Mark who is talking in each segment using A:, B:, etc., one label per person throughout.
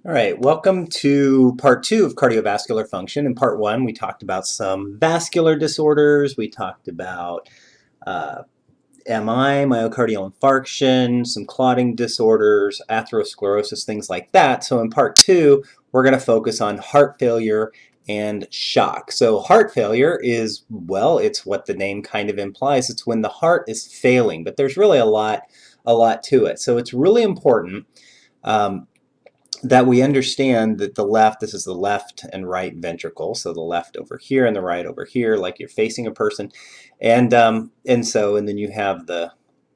A: All right, welcome to part 2 of cardiovascular function. In part 1, we talked about some vascular disorders. We talked about MI, myocardial infarction, some clotting disorders, atherosclerosis, things like that. So in part 2, we're going to focus on heart failure and shock. So heart failure is, well, it's what the name kind of implies. It's when the heart is failing, but there's really a lot to it. So it's really important that we understand that this is the left and right ventricle, so the left over here and the right over here, like you're facing a person, and then you have the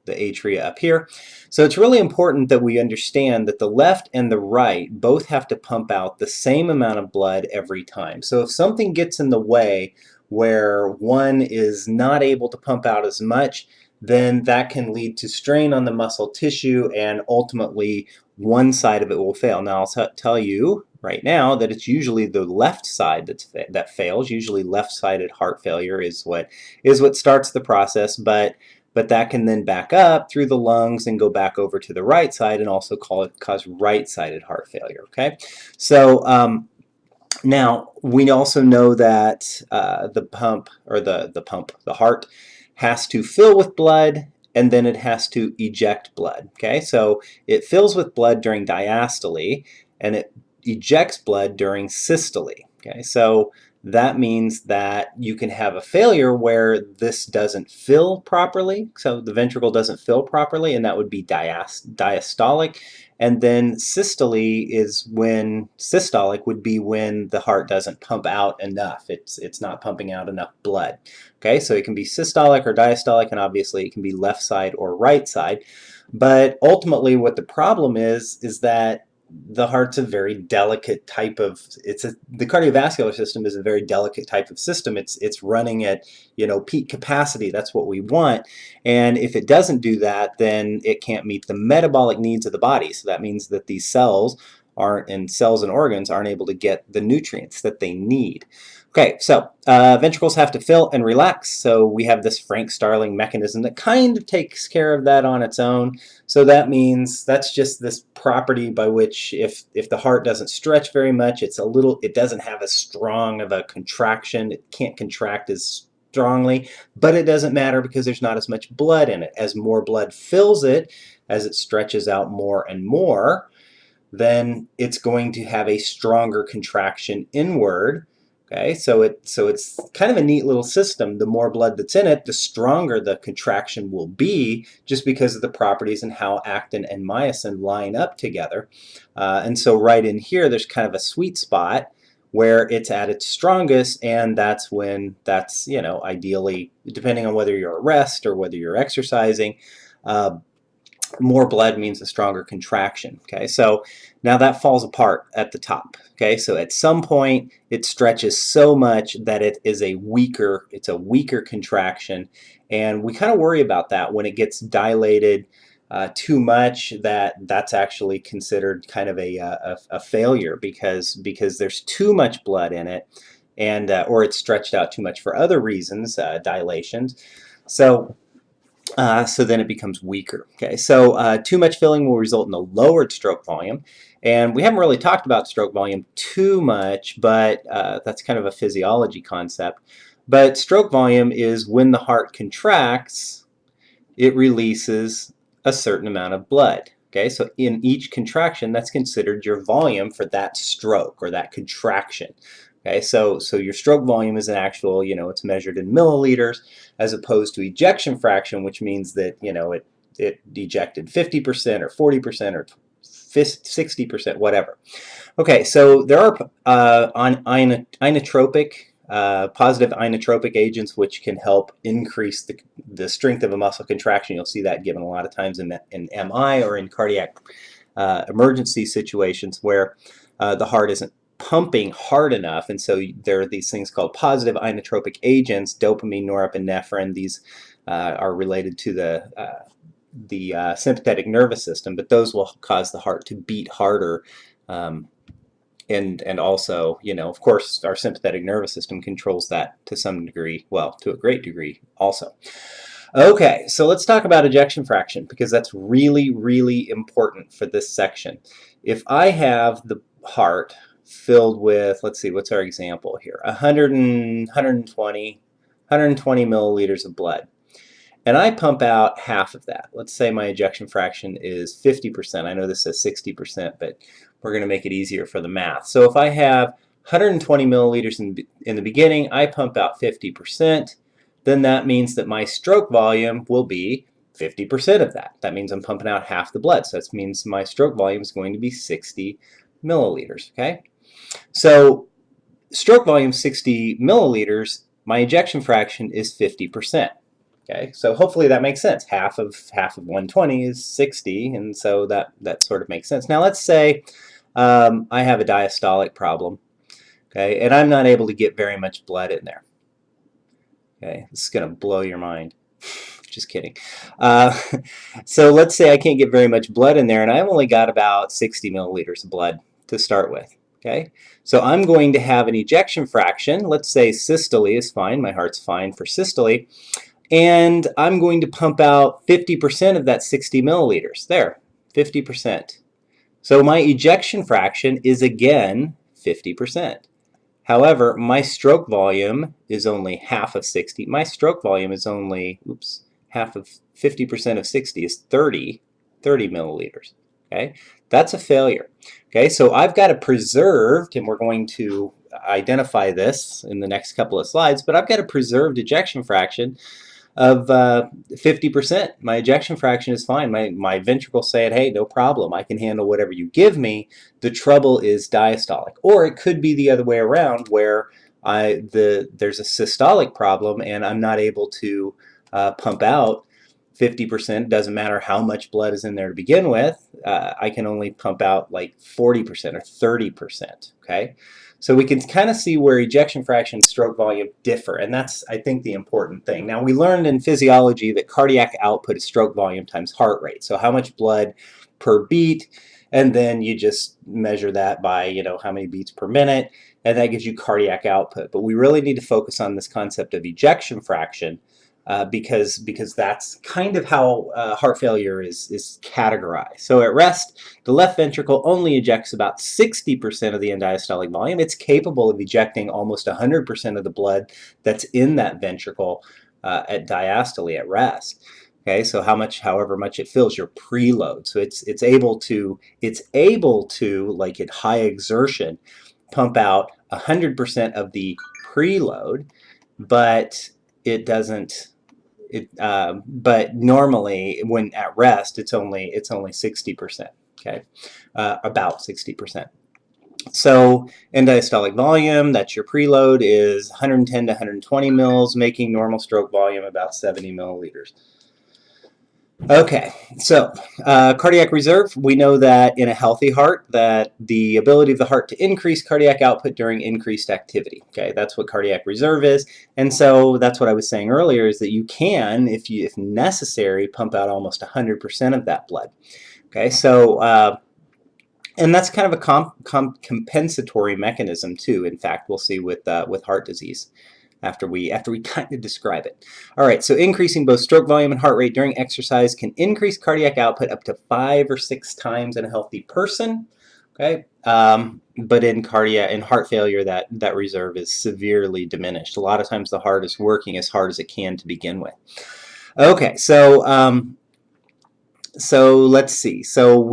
A: atria up here. So it's really important that we understand that the left and the right both have to pump out the same amount of blood every time. So if something gets in the way where one is not able to pump out as much, then that can lead to strain on the muscle tissue, and ultimately one side of it will fail. Now I'll tell you right now that it's usually the left side that fails. Usually left-sided heart failure is what starts the process, but that can then back up through the lungs and go back over to the right side and also cause right-sided heart failure. Okay, so now we also know that the heart has to fill with blood, and then it has to eject blood. Okay, so it fills with blood during diastole, and it ejects blood during systole. Okay, so that means that you can have a failure where this doesn't fill properly, so the ventricle doesn't fill properly, and that would be diastolic. And then systolic would be when the heart doesn't pump out enough. It's not pumping out enough blood. Okay, so it can be systolic or diastolic, and obviously it can be left side or right side. But ultimately what the problem is that the heart's a very delicate type of, the cardiovascular system is a very delicate type of system. It's running at, peak capacity. That's what we want. And if it doesn't do that, then it can't meet the metabolic needs of the body. So that means that these cells and organs aren't able to get the nutrients that they need. Okay, so ventricles have to fill and relax, so we have this Frank-Starling mechanism that kind of takes care of that on its own. So that means that's just this property by which if the heart doesn't stretch very much, it doesn't have as strong of a contraction. It can't contract as strongly, but it doesn't matter because there's not as much blood in it. As more blood fills it, as it stretches out more and more, then it's going to have a stronger contraction inward. Okay, so it's kind of a neat little system. The more blood that's in it, the stronger the contraction will be, just because of the properties and how actin and myosin line up together. And so right in here, there's kind of a sweet spot where it's at its strongest, and that's ideally, depending on whether you're at rest or whether you're exercising, more blood means a stronger contraction. Okay, so now that falls apart at the top. Okay, so at some point it stretches so much that it's a weaker contraction, and we kind of worry about that when it gets dilated too much. That's actually considered kind of a failure because there's too much blood in it, and or it's stretched out too much for other reasons, dilations. So then it becomes weaker. Okay, so too much filling will result in a lowered stroke volume, and we haven't really talked about stroke volume too much, but that's kind of a physiology concept. But stroke volume is when the heart contracts, it releases a certain amount of blood. Okay, so in each contraction, that's considered your volume for that stroke or that contraction. Okay, so your stroke volume is an actual, it's measured in milliliters, as opposed to ejection fraction, which means that, it ejected 50% or 40% or 60%, whatever. Okay, so there are positive inotropic agents which can help increase the strength of a muscle contraction. You'll see that given a lot of times in MI or in cardiac emergency situations where the heart isn't pumping hard enough, and so there are these things called positive inotropic agents, dopamine, norepinephrine. These are related to the sympathetic nervous system, but those will cause the heart to beat harder. And also, of course, our sympathetic nervous system controls that to some degree, well, to a great degree also. Okay, so let's talk about ejection fraction, because that's really, really important for this section. If I have heart filled with, let's see, what's our example here? 120 milliliters of blood. And I pump out half of that. Let's say my ejection fraction is 50%. I know this says 60%, but we're going to make it easier for the math. So if I have 120 milliliters in the beginning, I pump out 50%, then that means that my stroke volume will be 50% of that. That means I'm pumping out half the blood. So that means my stroke volume is going to be 60 milliliters, okay? So stroke volume 60 milliliters, my ejection fraction is 50%. Okay, so hopefully that makes sense. Half of 120 is 60, and so that sort of makes sense. Now let's say I have a diastolic problem, okay, and I'm not able to get very much blood in there. Okay, this is going to blow your mind. Just kidding. So let's say I can't get very much blood in there, and I've only got about 60 milliliters of blood to start with. Okay, so I'm going to have an ejection fraction. Let's say systole is fine. My heart's fine for systole. And I'm going to pump out 50% of that 60 milliliters. There, 50%. So my ejection fraction is again 50%. However, my stroke volume is only half of 60. My stroke volume is only, half of 50% of 60 is 30 milliliters. Okay, that's a failure. Okay, so I've got a preserved, and we're going to identify this in the next couple of slides, but I've got a preserved ejection fraction of 50%. My ejection fraction is fine. My ventricle said, hey, no problem. I can handle whatever you give me. The trouble is diastolic. Or it could be the other way around where there's a systolic problem and I'm not able to pump out 50%. Doesn't matter how much blood is in there to begin with. I can only pump out like 40% or 30%. Okay? So we can kind of see where ejection fraction and stroke volume differ, and that's, I think, the important thing. Now, we learned in physiology that cardiac output is stroke volume times heart rate. So how much blood per beat, and then you just measure that by, how many beats per minute, and that gives you cardiac output. But we really need to focus on this concept of ejection fraction because that's kind of how heart failure is categorized. So at rest, the left ventricle only ejects about 60% of the end diastolic volume. It's capable of ejecting almost 100% of the blood that's in that ventricle at diastole at rest. Okay, so however much it fills your preload. So it's able to, like at high exertion, pump out 100% of the preload, but it doesn't. But normally, when at rest, it's only 60%. Okay, about 60%. So end diastolic volume, that's your preload, is 110 to 120 mils, making normal stroke volume about 70 milliliters. Okay, so cardiac reserve, we know that in a healthy heart that the ability of the heart to increase cardiac output during increased activity. Okay, that's what cardiac reserve is. And so that's what I was saying earlier, is that you can, if necessary, pump out almost 100% of that blood. Okay, so and that's kind of a compensatory mechanism too. In fact, we'll see with heart disease after we kind of describe it. All right, so increasing both stroke volume and heart rate during exercise can increase cardiac output up to 5 or 6 times in a healthy person. Okay, but in heart failure, that reserve is severely diminished. A lot of times the heart is working as hard as it can to begin with. Okay, so let's see. So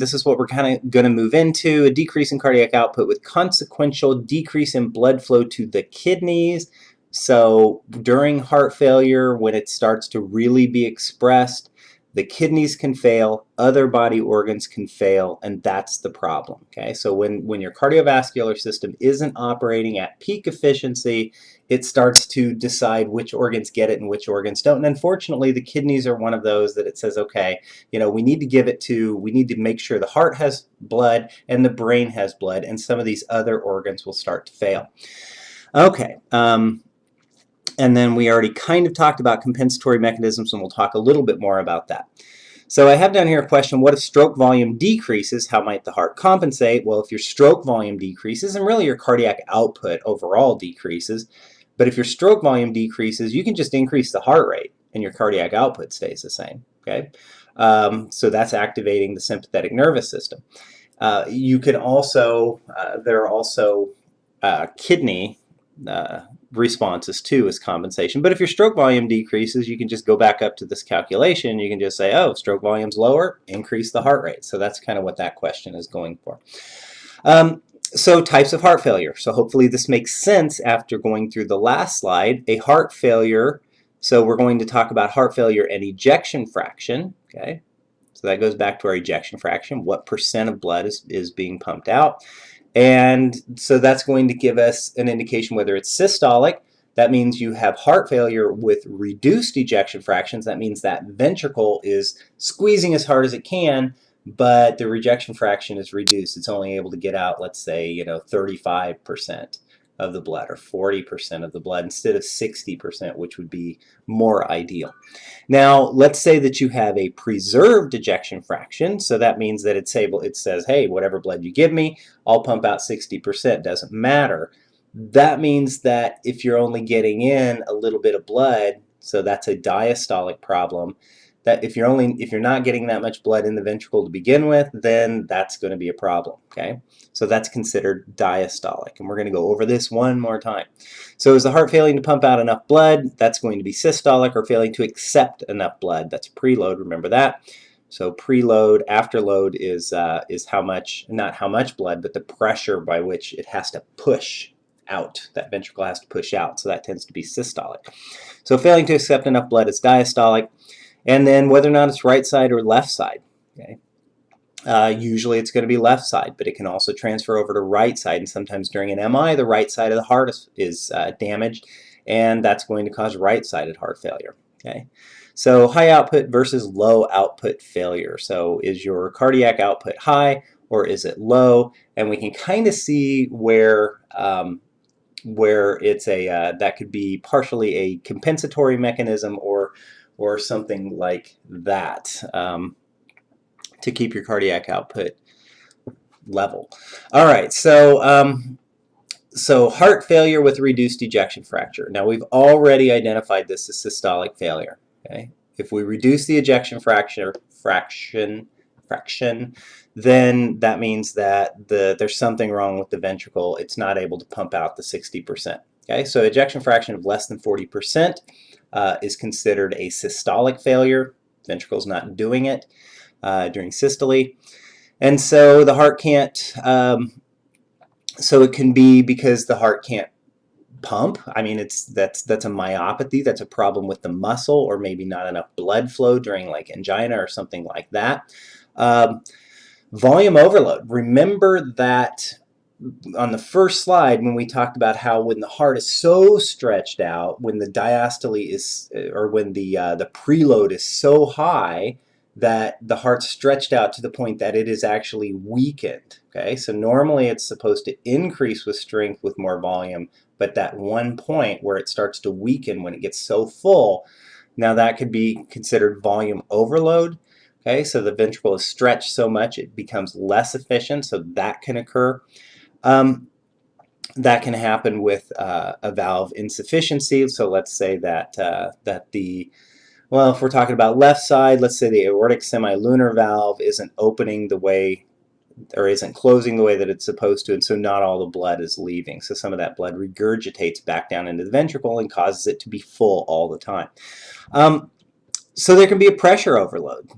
A: this is what we're kind of going to move into: a decrease in cardiac output with consequential decrease in blood flow to the kidneys. So during heart failure, when it starts to really be expressed, the kidneys can fail, other body organs can fail, and that's the problem. Okay, so when your cardiovascular system isn't operating at peak efficiency, it starts to decide which organs get it and which organs don't. And unfortunately, the kidneys are one of those that it says, okay, we need to make sure the heart has blood and the brain has blood, and some of these other organs will start to fail. Okay. And then we already kind of talked about compensatory mechanisms, and we'll talk a little bit more about that. So I have down here a question: what if stroke volume decreases? How might the heart compensate? Well, if your stroke volume decreases, and really your cardiac output overall decreases, but if your stroke volume decreases, you can just increase the heart rate and your cardiac output stays the same. Okay, so that's activating the sympathetic nervous system. You can also, there are also kidney responses too as compensation. But if your stroke volume decreases, you can just go back up to this calculation. You can just say, oh, stroke volume's lower, increase the heart rate. So that's kind of what that question is going for. So types of heart failure. So hopefully this makes sense after going through the last slide. A heart failure, so we're going to talk about heart failure and ejection fraction. Okay, so that goes back to our ejection fraction. What percent of blood is being pumped out? And so that's going to give us an indication whether it's systolic. That means you have heart failure with reduced ejection fractions. That means that ventricle is squeezing as hard as it can, but the ejection fraction is reduced. It's only able to get out, let's say, 35% of the blood or 40% of the blood instead of 60%, which would be more ideal. Now, let's say that you have a preserved ejection fraction. So that means that it says, hey, whatever blood you give me, I'll pump out 60%. Doesn't matter. That means that if you're only getting in a little bit of blood, so that's a diastolic problem, that if you're not getting that much blood in the ventricle to begin with, then that's going to be a problem, okay? So that's considered diastolic, and we're going to go over this one more time. So is the heart failing to pump out enough blood? That's going to be systolic, or failing to accept enough blood. That's preload, remember that. So preload, afterload is how much, not how much blood, but the pressure by which it has to push out. That ventricle has to push out, so that tends to be systolic. So failing to accept enough blood is diastolic. And then whether or not it's right side or left side. Okay? Usually it's going to be left side, but it can also transfer over to right side. And sometimes during an MI, the right side of the heart is damaged, and that's going to cause right-sided heart failure. Okay? So high output versus low output failure. So is your cardiac output high or is it low? And we can kind of see where it's that could be partially a compensatory mechanism or something like that to keep your cardiac output level. All right, so so heart failure with reduced ejection fraction. Now we've already identified this as systolic failure. Okay, if we reduce the ejection fraction, then that means that there's something wrong with the ventricle. It's not able to pump out the 60%. Okay, so ejection fraction of less than 40% is considered a systolic failure. Ventricle's not doing it during systole. And so the heart can't, so it can be because the heart can't pump. I mean, that's a myopathy. That's a problem with the muscle, or maybe not enough blood flow during like angina or something like that. Volume overload. Remember that on the first slide when we talked about how when the heart is so stretched out, when the diastole is, or when the preload is so high that the heart's stretched out to the point that it is actually weakened. Okay, so normally it's supposed to increase with strength with more volume, but that one point where it starts to weaken when it gets so full, now that could be considered volume overload. Okay, so the ventricle is stretched so much it becomes less efficient, so that can occur. That can happen with a valve insufficiency. So let's say that well, if we're talking about left side, let's say the aortic semilunar valve isn't opening the way, or isn't closing the way that it's supposed to, and so not all the blood is leaving. So some of that blood regurgitates back down into the ventricle and causes it to be full all the time. So there can be a pressure overload.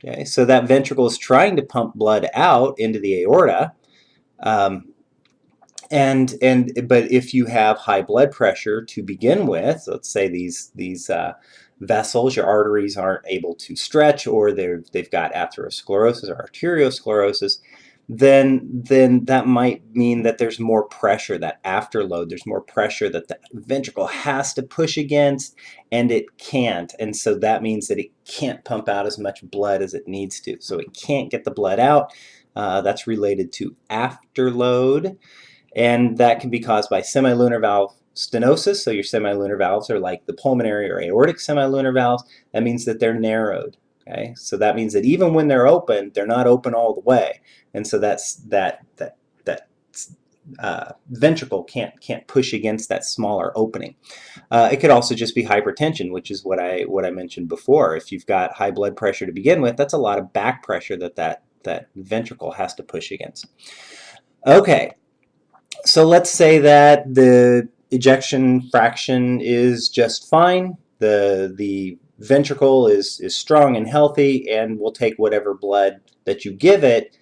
A: Okay, so that ventricle is trying to pump blood out into the aorta, but if you have high blood pressure to begin with, let's say these vessels, your arteries aren't able to stretch, or they've got atherosclerosis or arteriosclerosis, then that might mean that there's more pressure, that afterload, there's more pressure that the ventricle has to push against, and it can't. And so that means that it can't pump out as much blood as it needs to. So it can't get the blood out. That's related to afterload, and that can be caused by semilunar valve stenosis. So your semilunar valves are like the pulmonary or aortic semilunar valves. That means that they're narrowed. Okay, so that means that even when they're open, they're not open all the way, and so that ventricle can't push against that smaller opening. It could also just be hypertension, which is what I mentioned before. If you've got high blood pressure to begin with, that's a lot of back pressure that that ventricle has to push against. Okay, so let's say that the ejection fraction is just fine. The ventricle is strong and healthy and will take whatever blood that you give it.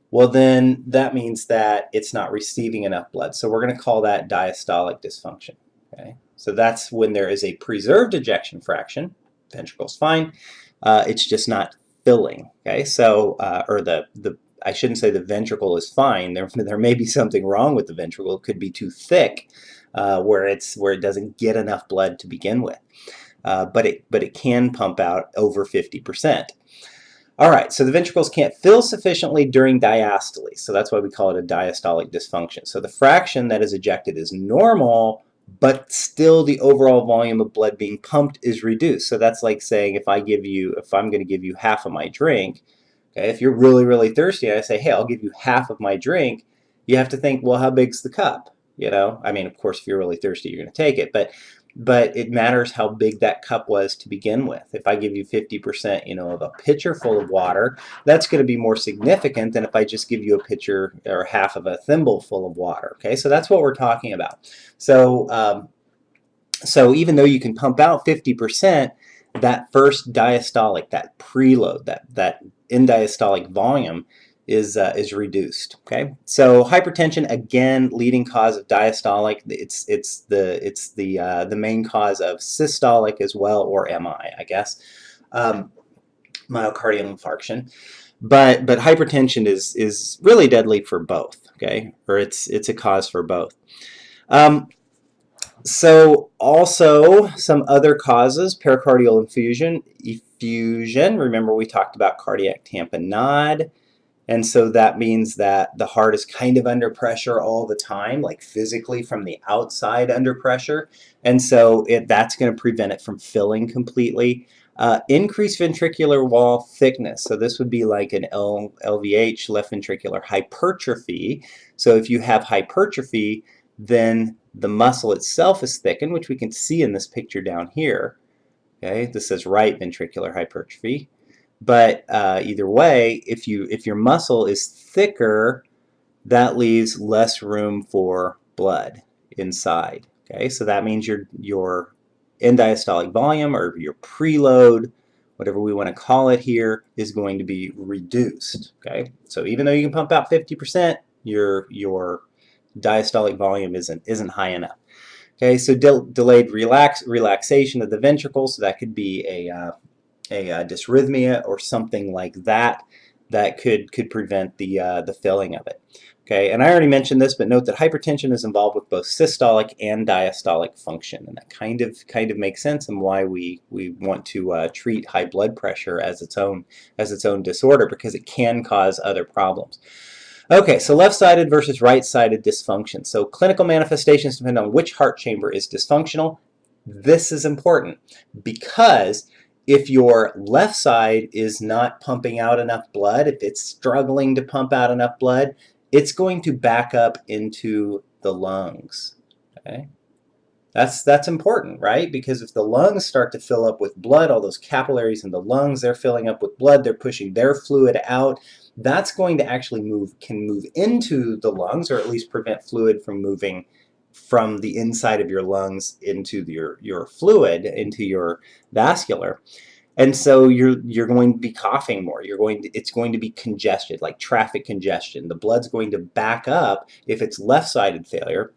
A: Well, then that means that it's not receiving enough blood. So we're going to call that diastolic dysfunction. Okay? So that's when there is a preserved ejection fraction. Ventricle's fine. It's just not filling. Okay, so or I shouldn't say the ventricle is fine. There may be something wrong with the ventricle. It could be too thick, where it doesn't get enough blood to begin with. But it can pump out over 50%. All right, so the ventricles can't fill sufficiently during diastole, so that's why we call it a diastolic dysfunction. So the fraction that is ejected is normal, but still the overall volume of blood being pumped is reduced. So that's like saying if I'm going to give you half of my drink, okay, if you're really, really thirsty and I say, hey, I'll give you half of my drink, you have to think, well, how big's the cup? You know, I mean, of course, if you're really thirsty, you're going to take it, but it matters how big that cup was to begin with. If I give you 50%, of a pitcher full of water, that's going to be more significant than if I just give you a pitcher or half of a thimble full of water. Okay, so that's what we're talking about. So, so even though you can pump out 50%, that first diastolic, that preload, that end diastolic volume is reduced. Okay, so hypertension, again, leading cause of diastolic. It's the main cause of systolic as well, or MI, I guess, myocardial infarction. But hypertension is really deadly for both. Okay, or it's a cause for both. So also some other causes: pericardial effusion. Remember we talked about cardiac tamponade. And so that means that the heart is kind of under pressure all the time, like physically from the outside under pressure. And so that's going to prevent it from filling completely. Increased ventricular wall thickness. So this would be like an LVH, left ventricular hypertrophy. So if you have hypertrophy, then the muscle itself is thickened, which we can see in this picture down here. Okay, this says right ventricular hypertrophy. But either way, if your muscle is thicker, that leaves less room for blood inside. Okay, so that means your end diastolic volume, or your preload, whatever we want to call it here, is going to be reduced. Okay, so even though you can pump out 50%, your diastolic volume isn't high enough. Okay, so delayed relaxation of the ventricle, so that could be a dysrhythmia or something like that could prevent the filling of it. Okay, and I already mentioned this, but note that hypertension is involved with both systolic and diastolic function, and that kind of makes sense and why we want to treat high blood pressure as its own disorder, because it can cause other problems. Okay, so left-sided versus right-sided dysfunction. So clinical manifestations depend on which heart chamber is dysfunctional. This is important because if your left side is not pumping out enough blood, if it's struggling to pump out enough blood, it's going to back up into the lungs. Okay? That's important, right? Because if the lungs start to fill up with blood, all those capillaries in the lungs, they're filling up with blood, they're pushing their fluid out. That's going to actually can move into the lungs, or at least prevent fluid from moving from the inside of your lungs into your fluid, into your vascular. And so you're going to be coughing more. It's going to be congested, like traffic congestion. The blood's going to back up if it's left-sided failure.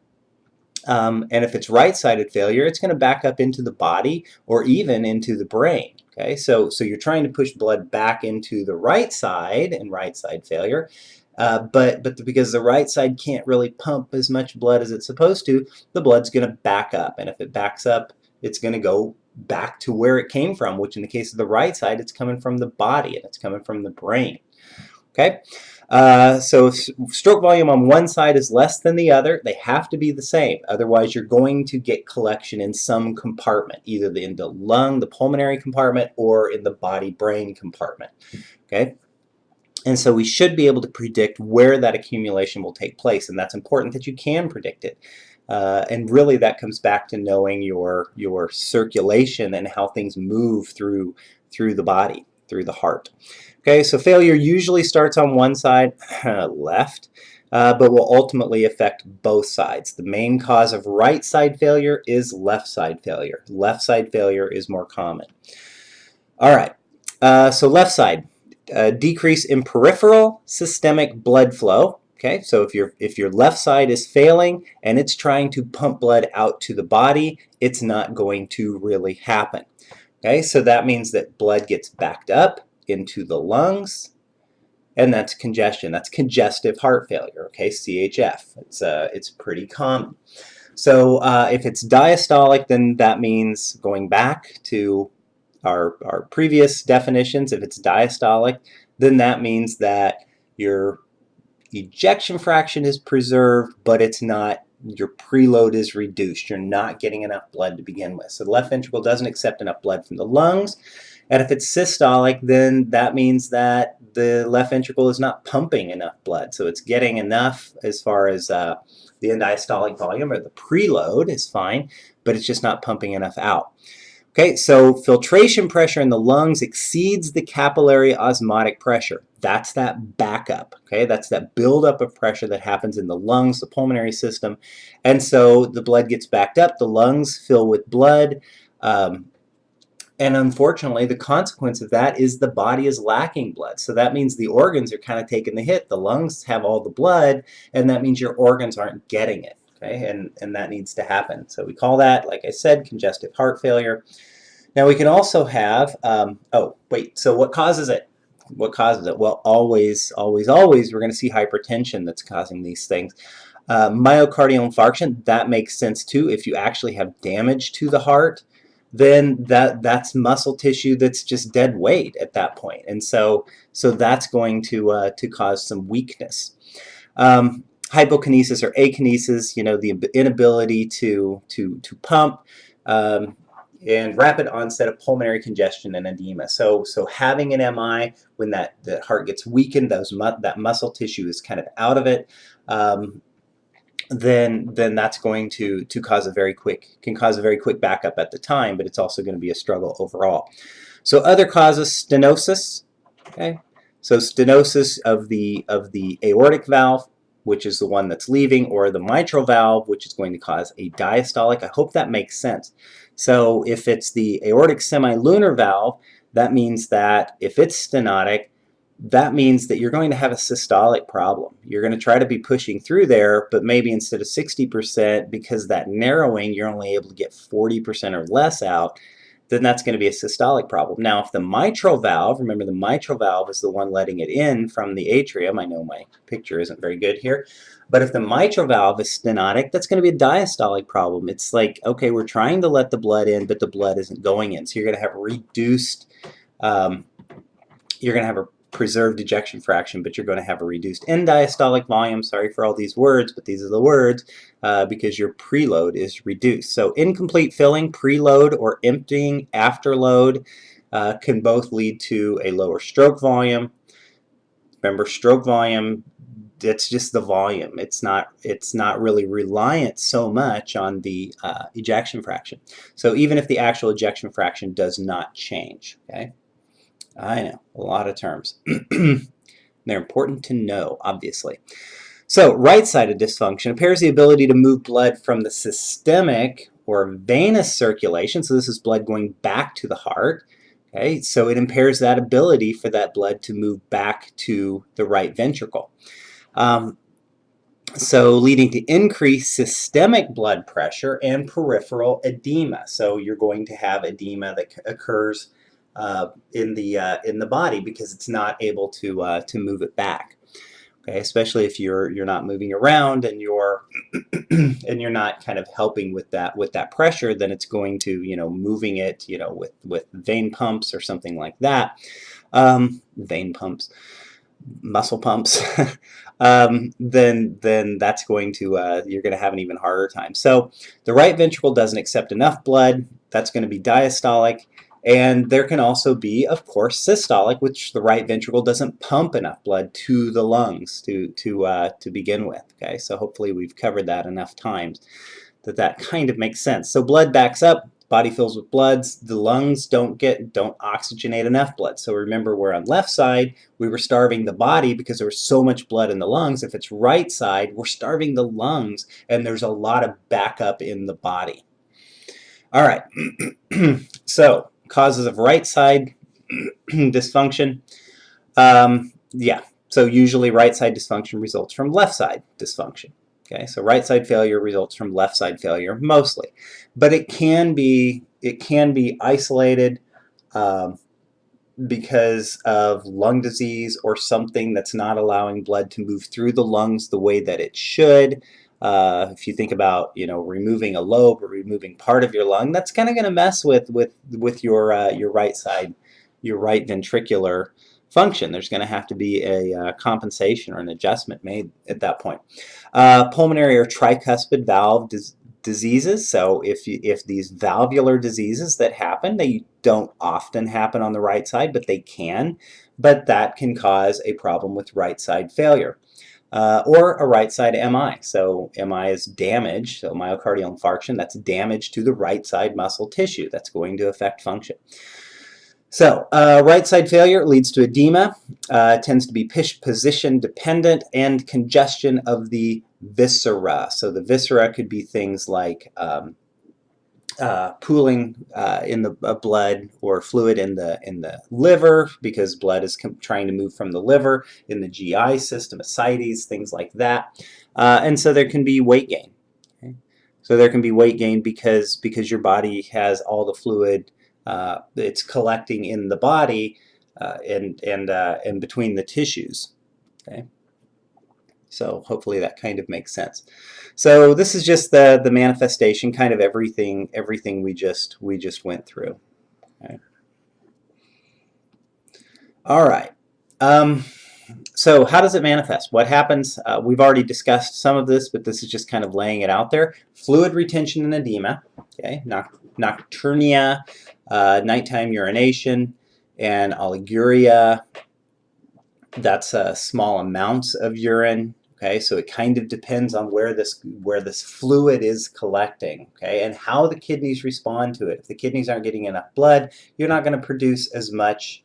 A: And if it's right-sided failure, it's going to back up into the body or even into the brain. Okay, so you're trying to push blood back into the right side in right-side failure, but because the right side can't really pump as much blood as it's supposed to, the blood's going to back up, and if it backs up, it's going to go back to where it came from, which in the case of the right side, it's coming from the body and it's coming from the brain. Okay, so if stroke volume on one side is less than the other, they have to be the same. Otherwise, you're going to get collection in some compartment, either in the lung, the pulmonary compartment, or in the body-brain compartment. Okay, and so we should be able to predict where that accumulation will take place, and that's important that you can predict it. And really, that comes back to knowing your circulation and how things move through the body. through the heart. Okay, so failure usually starts on one side, left, but will ultimately affect both sides. The main cause of right side failure is left side failure. Left side failure is more common. All right, so left side, decrease in peripheral systemic blood flow. Okay, so if your left side is failing and it's trying to pump blood out to the body, it's not going to really happen. Okay, so that means that blood gets backed up into the lungs, and that's congestion. That's congestive heart failure. Okay, CHF. It's pretty common. So if it's diastolic, then that means going back to our previous definitions. If it's diastolic, then that means that your ejection fraction is preserved, but it's not, your preload is reduced. You're not getting enough blood to begin with. So the left ventricle doesn't accept enough blood from the lungs. And if it's systolic, then that means that the left ventricle is not pumping enough blood. So it's getting enough as far as the end diastolic volume, or the preload is fine, but it's just not pumping enough out. Okay, so filtration pressure in the lungs exceeds the capillary osmotic pressure. That's that backup, okay? That's that buildup of pressure that happens in the lungs, the pulmonary system. And so the blood gets backed up, the lungs fill with blood, and unfortunately, the consequence of that is the body is lacking blood. So that means the organs are kind of taking the hit. The lungs have all the blood, and that means your organs aren't getting it. Okay, and that needs to happen. So we call that, like I said, congestive heart failure. Now we can also have, so what causes it? What causes it? Well, always, we're going to see hypertension that's causing these things. Myocardial infarction, that makes sense too. If you actually have damage to the heart, then that's muscle tissue that's just dead weight at that point. And so that's going to cause some weakness. Hypokinesis or akinesis, the inability to pump, and rapid onset of pulmonary congestion and edema. So having an MI when the heart gets weakened, that muscle tissue is kind of out of it, then that's going to cause a very quick backup at the time, but it's also going to be a struggle overall. So other causes, stenosis. Okay, so stenosis of the aortic valve, which is the one that's leaving, or the mitral valve, which is going to cause a diastolic. I hope that makes sense. So if it's the aortic semilunar valve, that means that if it's stenotic, that means that you're going to have a systolic problem. You're going to try to be pushing through there, but maybe instead of 60%, because that narrowing, you're only able to get 40% or less out, then that's going to be a systolic problem. Now, if the mitral valve, remember the mitral valve is the one letting it in from the atrium. I know my picture isn't very good here, but if the mitral valve is stenotic, that's going to be a diastolic problem. It's like, okay, we're trying to let the blood in, but the blood isn't going in. So you're going to have reduced, you're going to have a preserved ejection fraction, but you're going to have a reduced end diastolic volume. Sorry for all these words, but these are the words because your preload is reduced. So incomplete filling, preload, or emptying afterload can both lead to a lower stroke volume. Remember, stroke volume, it's just the volume. It's not really reliant so much on the ejection fraction. So even if the actual ejection fraction does not change, okay? I know, a lot of terms. They're important to know, obviously. So right-sided dysfunction impairs the ability to move blood from the systemic or venous circulation. So this is blood going back to the heart. Okay, so it impairs that ability for that blood to move back to the right ventricle. So leading to increased systemic blood pressure and peripheral edema. So you're going to have edema that occurs in the body because it's not able to move it back. Okay, especially if you're not moving around and you're and you're not kind of helping with that pressure, then it's going to moving it with vein pumps or something like that. Vein pumps, muscle pumps. Then that's going to you're going to have an even harder time. So the right ventricle doesn't accept enough blood. That's going to be diastolic. And there can also be, of course, systolic, which the right ventricle doesn't pump enough blood to the lungs to begin with. Okay, so hopefully we've covered that enough times that kind of makes sense. So blood backs up, body fills with blood, the lungs don't oxygenate enough blood. So remember, we're on left side, we were starving the body because there was so much blood in the lungs. If it's right side, we're starving the lungs, and there's a lot of backup in the body. All right, so causes of right side dysfunction. Yeah, so usually right side dysfunction results from left side dysfunction. Okay, so right side failure results from left side failure mostly, but it can be isolated because of lung disease or something that's not allowing blood to move through the lungs the way that it should. If you think about, removing a lobe or removing part of your lung, that's kind of going to mess with your right side, your right ventricular function. There's going to have to be a compensation or an adjustment made at that point. Pulmonary or tricuspid valve diseases. So if these valvular diseases that happen, they don't often happen on the right side, but they can. But that can cause a problem with right side failure. Or a right side MI. So MI is damage, so myocardial infarction, that's damage to the right side muscle tissue. That's going to affect function. So right side failure leads to edema, tends to be position dependent, and congestion of the viscera. So the viscera could be things like pooling in the blood or fluid in the liver, because blood is trying to move from the liver, in the GI system, ascites, things like that. And so there can be weight gain. Okay? So there can be weight gain because your body has all the fluid it's collecting in the body and between the tissues. Okay. So hopefully that kind of makes sense. So this is just the manifestation, kind of everything we just went through. Okay. All right. So how does it manifest? What happens? We've already discussed some of this, but this is just kind of laying it out there. Fluid retention and edema. Okay. Nocturnia, nighttime urination, and oliguria. That's small amounts of urine. Okay, so it kind of depends on where this fluid is collecting, okay, and how the kidneys respond to it. If the kidneys aren't getting enough blood, you're not going to produce as much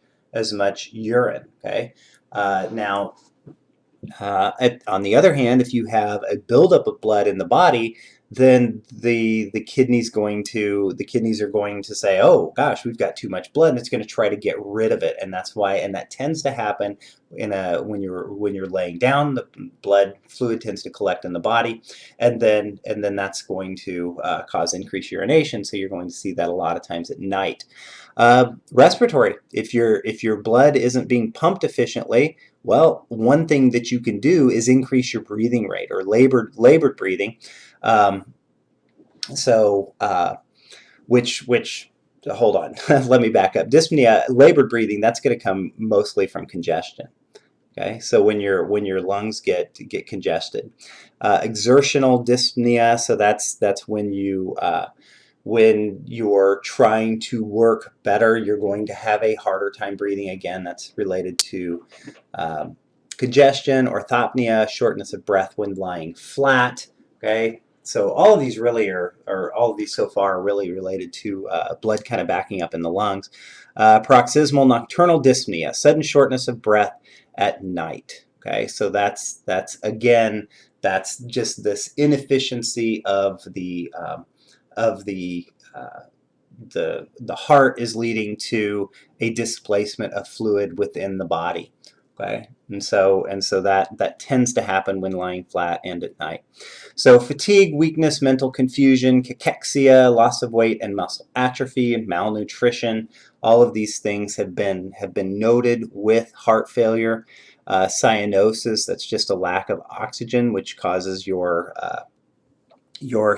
A: urine, okay. Now, on the other hand, if you have a buildup of blood in the body, then the kidneys are going to say, oh gosh, we've got too much blood, and it's going to try to get rid of it. And that's why, and that tends to happen when you're laying down. The blood fluid tends to collect in the body, and then that's going to cause increased urination. So you're going to see that a lot of times at night. Respiratory, if your blood isn't being pumped efficiently, well, one thing that you can do is increase your breathing rate, or labored breathing. Which hold on, let me back up. Dyspnea, labored breathing, that's going to come mostly from congestion. Okay, so when your lungs get congested. Exertional dyspnea, so that's when you're trying to work better, you're going to have a harder time breathing. Again, that's related to congestion. Orthopnea, shortness of breath when lying flat. Okay, so all of these really all of these so far are really related to blood kind of backing up in the lungs. Paroxysmal nocturnal dyspnea, sudden shortness of breath at night. Okay, so that's just this inefficiency of the heart is leading to a displacement of fluid within the body. Okay, and so that tends to happen when lying flat and at night. So fatigue, weakness, mental confusion, cachexia, loss of weight, and muscle atrophy, malnutrition, all of these things have been noted with heart failure. Cyanosis, that's just a lack of oxygen, which causes your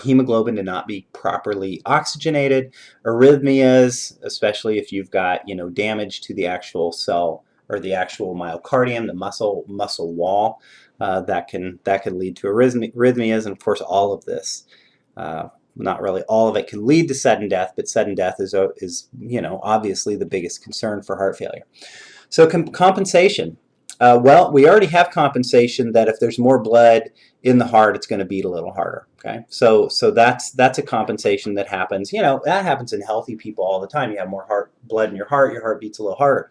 A: hemoglobin to not be properly oxygenated. Arrhythmias, especially if you've got damage to the actual cell or the actual myocardium, the muscle wall, that can lead to arrhythmias. And of course, all of this, not really all of it, can lead to sudden death, but sudden death is obviously the biggest concern for heart failure. So compensation. Well, we already have compensation that if there's more blood in the heart, it's going to beat a little harder. Okay, so that's a compensation that happens. You know, that happens in healthy people all the time. You have more blood in your heart beats a little harder,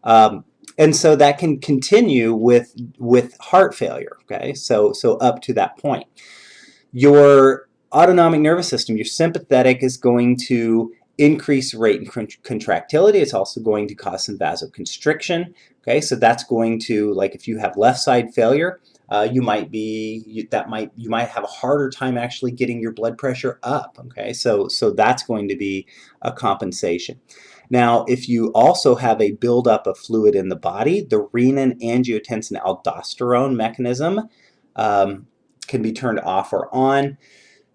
A: and so that can continue with heart failure. Okay, so up to that point, your autonomic nervous system, your sympathetic, is going to increase rate and contractility. It's also going to cause some vasoconstriction. Okay, so that's going to, like, if you have left side failure, you might have a harder time actually getting your blood pressure up. Okay, so that's going to be a compensation. Now, if you also have a buildup of fluid in the body, the renin, angiotensin, aldosterone mechanism can be turned off or on.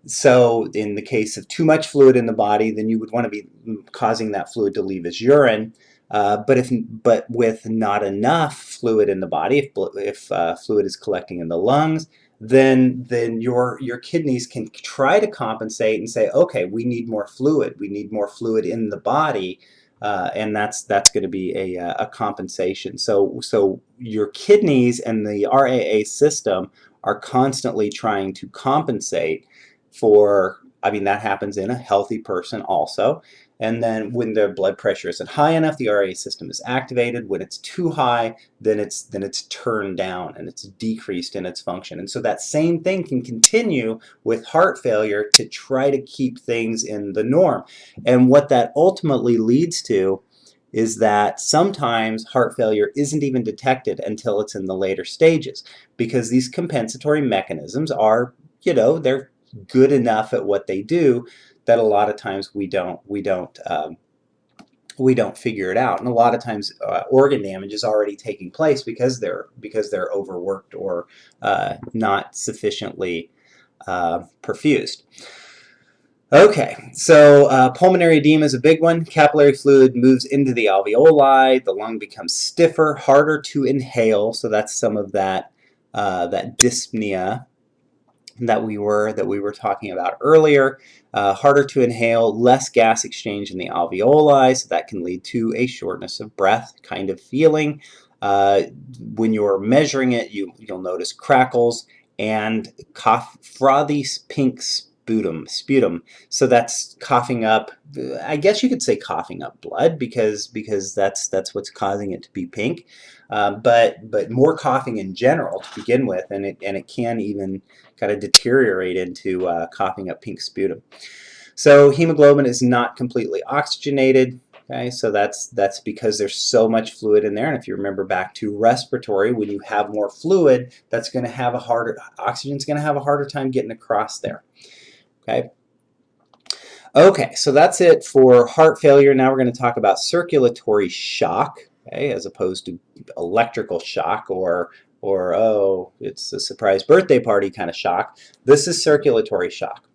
A: So in the case of too much fluid in the body, then you would want to be causing that fluid to leave as urine. But with not enough fluid in the body, if fluid is collecting in the lungs, then your kidneys can try to compensate and say, okay, we need more fluid. We need more fluid in the body, and that's going to be a compensation. So your kidneys and the RAA system are constantly trying to compensate for, I mean, that happens in a healthy person also. And then when their blood pressure isn't high enough, the RA system is activated. When it's too high, then it's turned down and it's decreased in its function. And so that same thing can continue with heart failure to try to keep things in the norm. And what that ultimately leads to is that sometimes heart failure isn't even detected until it's in the later stages, because these compensatory mechanisms are, you know, they're good enough at what they do that a lot of times we don't figure it out, and a lot of times organ damage is already taking place because they're overworked or not sufficiently perfused. Okay, so pulmonary edema is a big one. Capillary fluid moves into the alveoli. The lung becomes stiffer, harder to inhale. So that's some of that dyspnea that we were talking about earlier. Harder to inhale, less gas exchange in the alveoli, so that can lead to a shortness of breath kind of feeling. When you're measuring it, you'll notice crackles and frothy pink sputum. So that's coughing up. I guess you could say coughing up blood because that's what's causing it to be pink. But more coughing in general to begin with, and it can even kind of deteriorate into coughing up pink sputum. So hemoglobin is not completely oxygenated. Okay, so that's because there's so much fluid in there. And if you remember back to respiratory, when you have more fluid, that's going to have oxygen's going to have a harder time getting across there. Okay. Okay, so that's it for heart failure. Now we're going to talk about circulatory shock, okay, as opposed to electrical shock or oh, it's a surprise birthday party kind of shock. This is circulatory shock,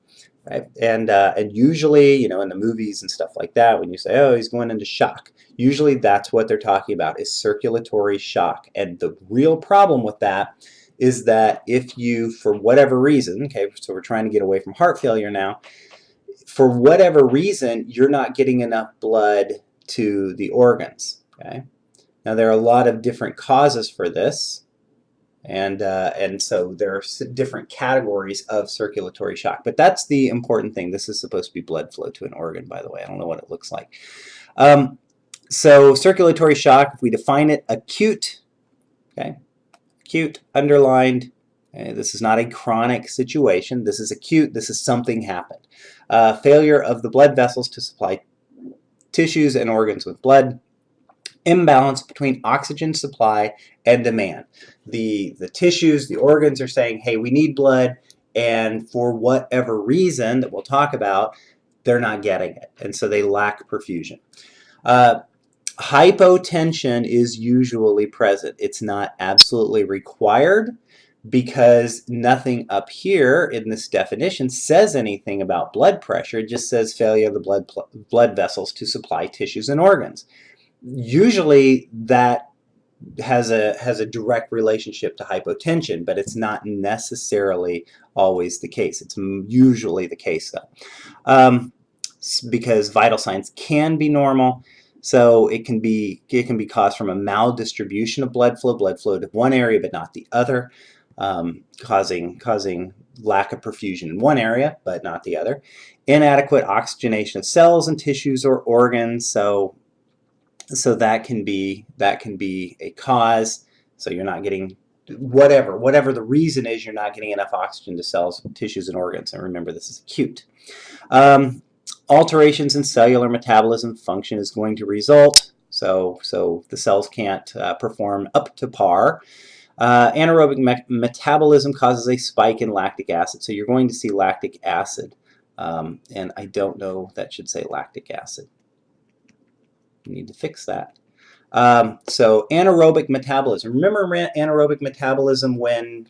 A: right? And usually, you know, in the movies and stuff like that, when you say, oh, he's going into shock, usually that's what they're talking about, is circulatory shock. And the real problem with that is that if you, for whatever reason, okay, so we're trying to get away from heart failure now, for whatever reason, you're not getting enough blood to the organs. Okay. Now there are a lot of different causes for this, and so there are different categories of circulatory shock. But that's the important thing. This is supposed to be blood flow to an organ, by the way. I don't know what it looks like. So circulatory shock, if we define it, acute. Okay, acute, underlined. Okay, this is not a chronic situation. This is acute. This is something happened. Failure of the blood vessels to supply tissues and organs with blood. Imbalance between oxygen supply and demand. The tissues, the organs are saying, hey, we need blood, and for whatever reason that we'll talk about, they're not getting it, and so they lack perfusion. Hypotension is usually present. It's not absolutely required, because nothing up here in this definition says anything about blood pressure. It just says failure of the blood vessels to supply tissues and organs. Usually that has a direct relationship to hypotension, but it's not necessarily always the case. It's usually the case though, because vital signs can be normal. So it can be caused from a maldistribution of blood flow to one area but not the other, causing lack of perfusion in one area but not the other. Inadequate oxygenation of cells and tissues or organs. So that can be a cause. So you're not getting whatever the reason is, you're not getting enough oxygen to cells, tissues, and organs. And remember, this is acute. Alterations in cellular metabolism function is going to result. So the cells can't perform up to par. Anaerobic metabolism causes a spike in lactic acid. So you're going to see lactic acid. And I don't know, that should say lactic acid. You need to fix that. So anaerobic metabolism. Remember anaerobic metabolism when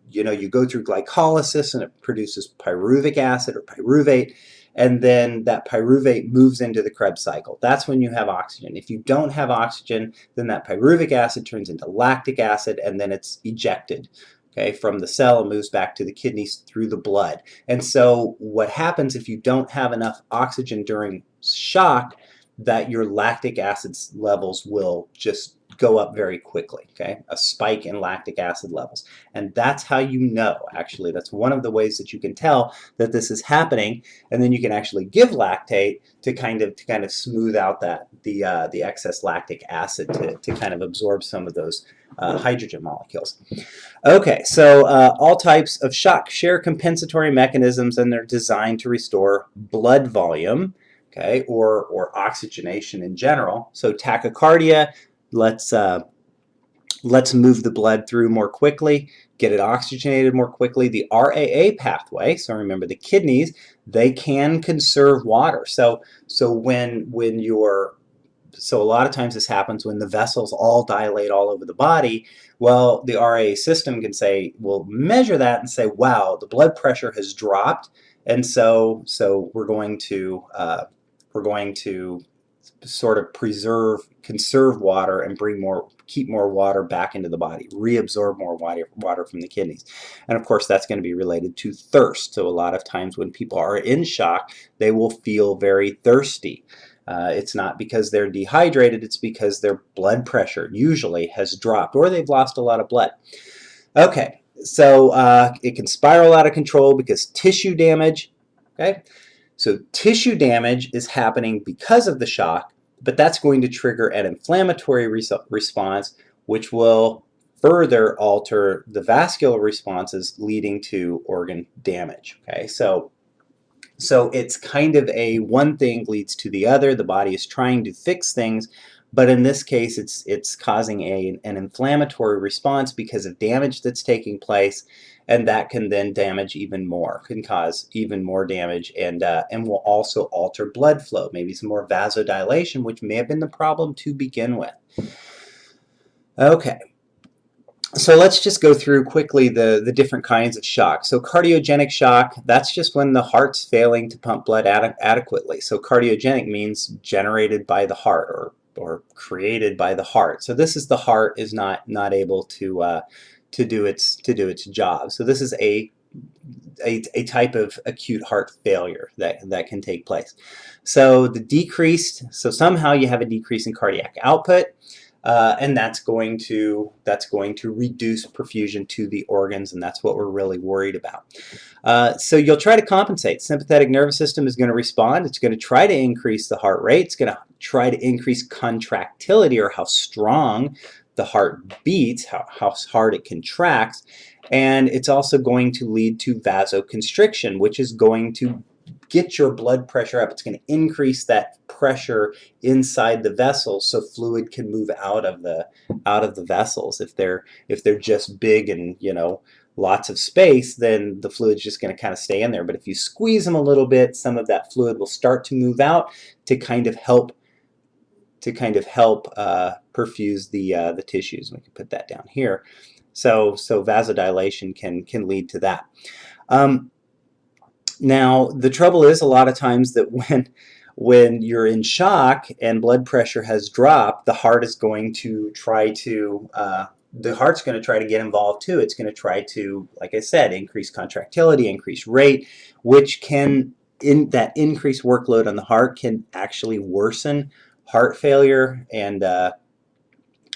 A: you go through glycolysis and it produces pyruvic acid or pyruvate, and then that pyruvate moves into the Krebs cycle. That's when you have oxygen. If you don't have oxygen, then that pyruvic acid turns into lactic acid, and then it's ejected, okay, from the cell and moves back to the kidneys through the blood. And so what happens if you don't have enough oxygen during shock, that your lactic acid levels will just go up very quickly, okay? A spike in lactic acid levels. And that's how you know, actually. That's one of the ways that you can tell that this is happening, and then you can actually give lactate to kind of smooth out the excess lactic acid to kind of absorb some of those hydrogen molecules. Okay, so all types of shock share compensatory mechanisms, and they're designed to restore blood volume, okay, or oxygenation in general. So tachycardia, let's move the blood through more quickly, get it oxygenated more quickly. The RAA pathway, so remember the kidneys, they can conserve water. So a lot of times this happens when the vessels all dilate all over the body. Well, the RAA system can say, we'll measure that and say, wow, the blood pressure has dropped, and so we're going to sort of conserve water and keep more water back into the body, reabsorb more water from the kidneys. And of course, that's going to be related to thirst. So a lot of times when people are in shock, they will feel very thirsty. It's not because they're dehydrated, it's because their blood pressure usually has dropped or they've lost a lot of blood. Okay, so it can spiral out of control because tissue damage, okay? So tissue damage is happening because of the shock, but that's going to trigger an inflammatory response, which will further alter the vascular responses, leading to organ damage. Okay, so it's kind of a one thing leads to the other. The body is trying to fix things, but in this case, it's causing an inflammatory response because of damage that's taking place, and that can then damage even more, can cause even more damage, and will also alter blood flow, maybe some more vasodilation, which may have been the problem to begin with. Okay. So let's just go through quickly the different kinds of shock. So cardiogenic shock, that's just when the heart's failing to pump blood adequately. So cardiogenic means generated by the heart or created by the heart. So this is the heart is not able to do its job. So this is a type of acute heart failure that can take place. So somehow you have a decrease in cardiac output. And that's going to reduce perfusion to the organs, and that's what we're really worried about. So you'll try to compensate. Sympathetic nervous system is going to respond. It's going to try to increase the heart rate. It's going to try to increase contractility, or how strong the heart beats, how hard it contracts. And it's also going to lead to vasoconstriction, which is going to get your blood pressure up. It's going to increase that pressure inside the vessels so fluid can move out of the vessels. If they're just big and lots of space, then the fluid's just going to kind of stay in there. But if you squeeze them a little bit, some of that fluid will start to move out to kind of help perfuse the tissues. We can put that down here. So vasodilation can lead to that. Now, the trouble is a lot of times that when you're in shock and blood pressure has dropped, the heart is going to try to get involved too. It's going to try to, like I said, increase contractility, increase rate, which that increased workload on the heart can actually worsen heart failure and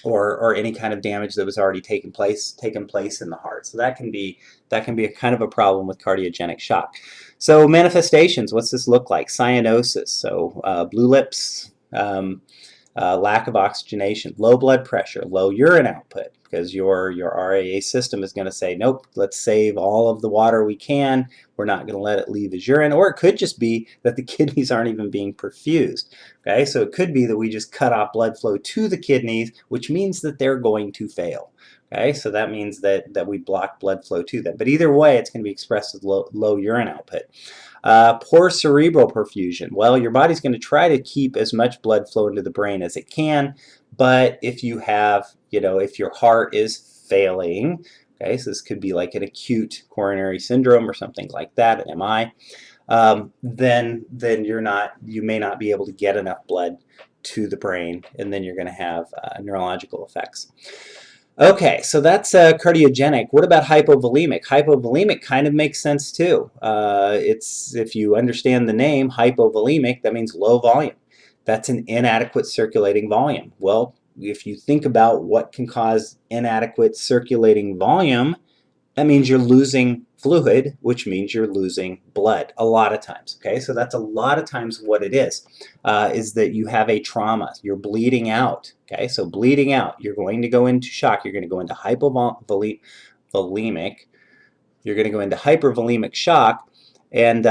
A: or any kind of damage that was already taken place in the heart. So that can be a kind of a problem with cardiogenic shock. So manifestations, what's this look like? Cyanosis, so blue lips, lack of oxygenation, low blood pressure, low urine output, because your RAA system is going to say, nope, let's save all of the water we can. We're not going to let it leave as urine. Or it could just be that the kidneys aren't even being perfused. Okay, so it could be that we just cut off blood flow to the kidneys, which means that they're going to fail. Okay, so that means that we block blood flow to them. But either way, it's going to be expressed as low urine output. Poor cerebral perfusion. Well, your body's going to try to keep as much blood flow into the brain as it can, but if you have, if your heart is failing, okay, so this could be like an acute coronary syndrome or something like that, an MI, then you may not be able to get enough blood to the brain, and then you're going to have neurological effects. Okay, so that's cardiogenic. What about hypovolemic? Hypovolemic kind of makes sense too. It's, if you understand the name hypovolemic, that means low volume. That's an inadequate circulating volume. Well, if you think about what can cause inadequate circulating volume, that means you're losing fluid, which means you're losing blood a lot of times. Okay, so that's a lot of times what it is that you have a trauma. You're bleeding out. Okay, so bleeding out, you're going to go into shock. You're going to go into hypovolemic. You're going to go into hypervolemic shock, and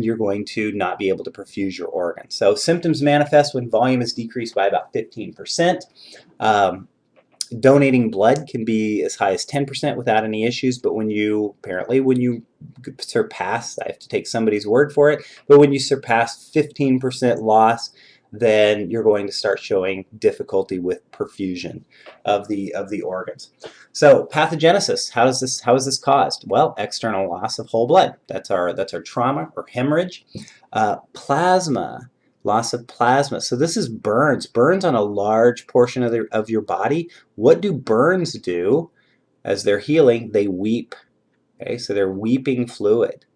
A: you're going to not be able to perfuse your organ. So symptoms manifest when volume is decreased by about 15%. Donating blood can be as high as 10% without any issues, but when you surpass, I have to take somebody's word for it, but when you surpass 15% loss, then you're going to start showing difficulty with perfusion of the organs. So pathogenesis, how is this caused? Well, external loss of whole blood. That's our trauma or hemorrhage. Plasma. Loss of plasma. So this is burns. Burns on a large portion of your body. What do burns do as they're healing? They weep. Okay, so they're weeping fluid.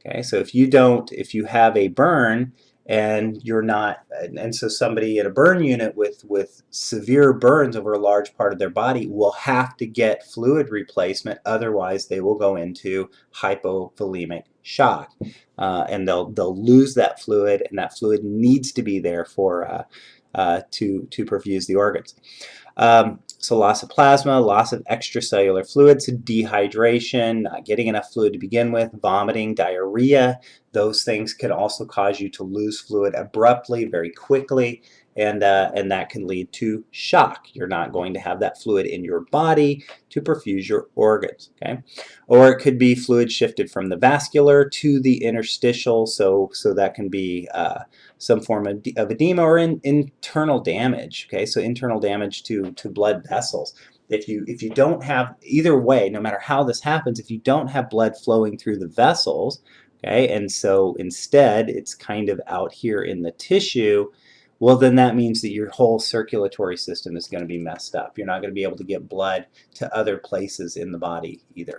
A: Okay, so if you have a burn and you're not, and so somebody in a burn unit with severe burns over a large part of their body will have to get fluid replacement, otherwise they will go into hypovolemic shock, and they'll lose that fluid, and that fluid needs to be there for to perfuse the organs. So loss of plasma, loss of extracellular fluids, dehydration, not getting enough fluid to begin with, vomiting, diarrhea. Those things can also cause you to lose fluid abruptly, very quickly, and that can lead to shock. You're not going to have that fluid in your body to perfuse your organs. Okay, or it could be fluid shifted from the vascular to the interstitial. So that can be some form of edema or internal damage. Okay, so internal damage to blood vessels. If you don't have, either way, no matter how this happens, if you don't have blood flowing through the vessels, okay, and so instead it's kind of out here in the tissue, well, then that means that your whole circulatory system is going to be messed up. You're not going to be able to get blood to other places in the body either.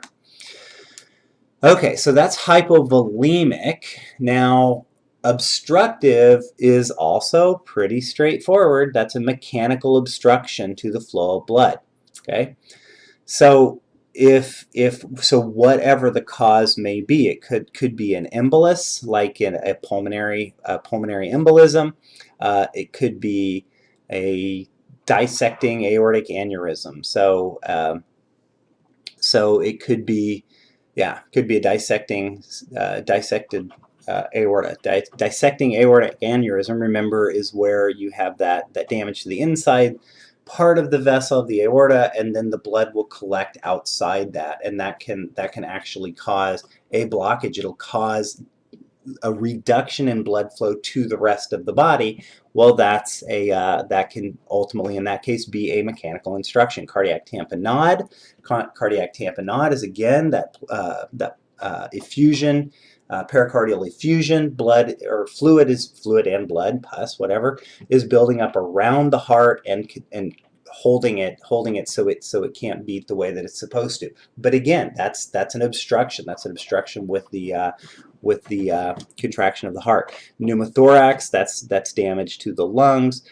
A: Okay, so that's hypovolemic. Now, obstructive is also pretty straightforward. That's a mechanical obstruction to the flow of blood. Okay, so so whatever the cause may be, it could be an embolus, like in a pulmonary embolism. It could be a dissecting aortic aneurysm. So it could be, yeah, could be a dissected aorta. Dissecting aortic aneurysm, remember, is where you have that damage to the inside part of the vessel of the aorta, and then the blood will collect outside that, and that can actually cause a blockage. It'll cause a reduction in blood flow to the rest of the body. Well, that's that can ultimately, in that case, be a mechanical instruction. Cardiac tamponade. Cardiac tamponade is again that effusion, pericardial effusion. Blood or fluid and blood, pus, whatever, is building up around the heart and holding it so it can't beat the way that it's supposed to. But again, that's an obstruction. That's an obstruction with the contraction of the heart. Pneumothorax, that's damage to the lungs.